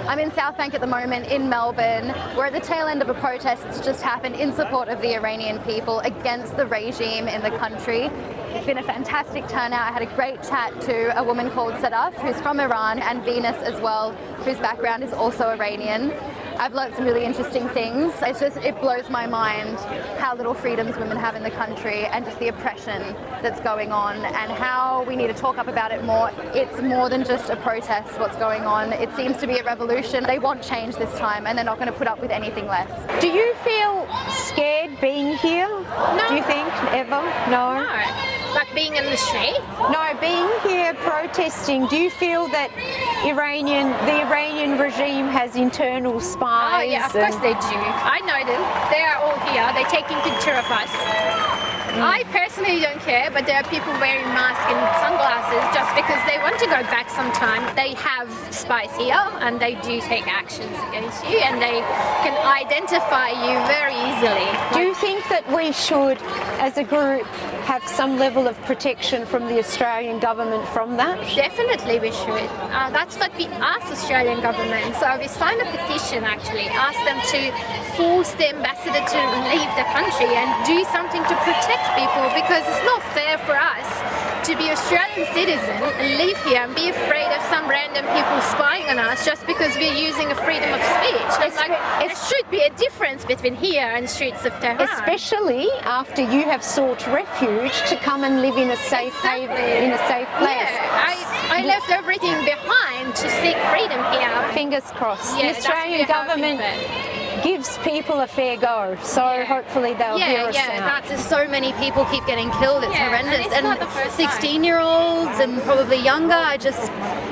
I'm in South Bank at the moment in Melbourne. We're at the tail end of a protest that's just happened in support of the Iranian people against the regime in the country. It's been a fantastic turnout. I had a great chat to a woman called Sadaf, who's from Iran, and Venus as well, whose background is also Iranian. I've learnt some really interesting things. It blows my mind how little freedoms women have in the country and just the oppression that's going on and how we need to talk up about it more. It's more than just a protest, what's going on. It seems to be a revolution. They want change this time and they're not going to put up with anything less. Do you feel scared being here? No. Do you think? Ever? No? No. Like being in the street? No, being here protesting, do you feel that the Iranian regime has internal spies? Oh yeah, of course they do. I know them. They are all here. They're taking picture of us. I personally don't care, but there are people wearing masks and sunglasses just because they want to go back sometime. They have spies here and they do take actions against you and they can identify you very easily. Do you think that we should, as a group, have some level of protection from the Australian government from that? Definitely we should. That's what we asked Australian government. So we signed a petition actually, asked them to force the ambassador to leave the country and do something to protect people, because it's not fair for us to be Australian citizen and live here and be afraid of some random people spying on us just because we're using a freedom of speech. There should be a difference between here and the streets of Tehran. Especially after you have sought refuge to come and live in a safe place. Yeah, I left everything behind to seek freedom here. Fingers crossed. Yeah, the Australian government gives people a fair go, so hopefully they'll hear us out. So many people keep getting killed. It's horrendous. And it's not the first 16-year-olds and probably younger.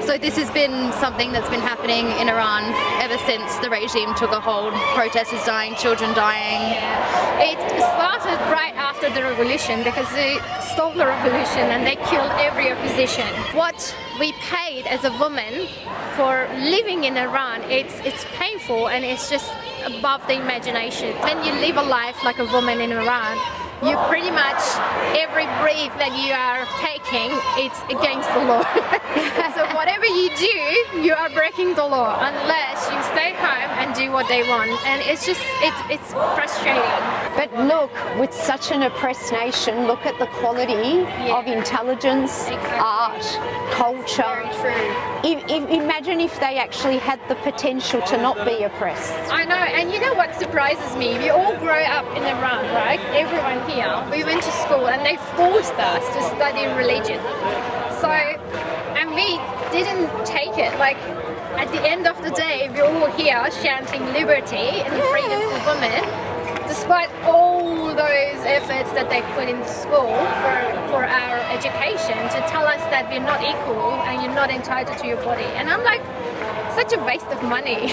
So this has been something that's been happening in Iran ever since the regime took a hold. Protesters dying, children dying. It started right after the revolution because they stole the revolution and they killed every opposition. What we paid as a woman for living in Iran, it's painful and it's just above the imagination. When you live a life like a woman in Iran, you pretty much, every breath that you are taking, it's against the law. So whatever you do, you are breaking the law unless you stay home and do what they want. And it's frustrating. But look, with such an oppressed nation, look at the quality of intelligence, art, culture. Very true. Imagine if they actually had the potential to not be oppressed. I know, and you know what surprises me? We all grow up in Iran, right? Everyone here. We went to school and they forced us to study religion. So, and we didn't take it. Like, at the end of the day, we're all here chanting liberty and freedom for women, despite all those efforts that they put into school for our education to tell us that we're not equal and you're not entitled to your body. And I'm like, such a waste of money.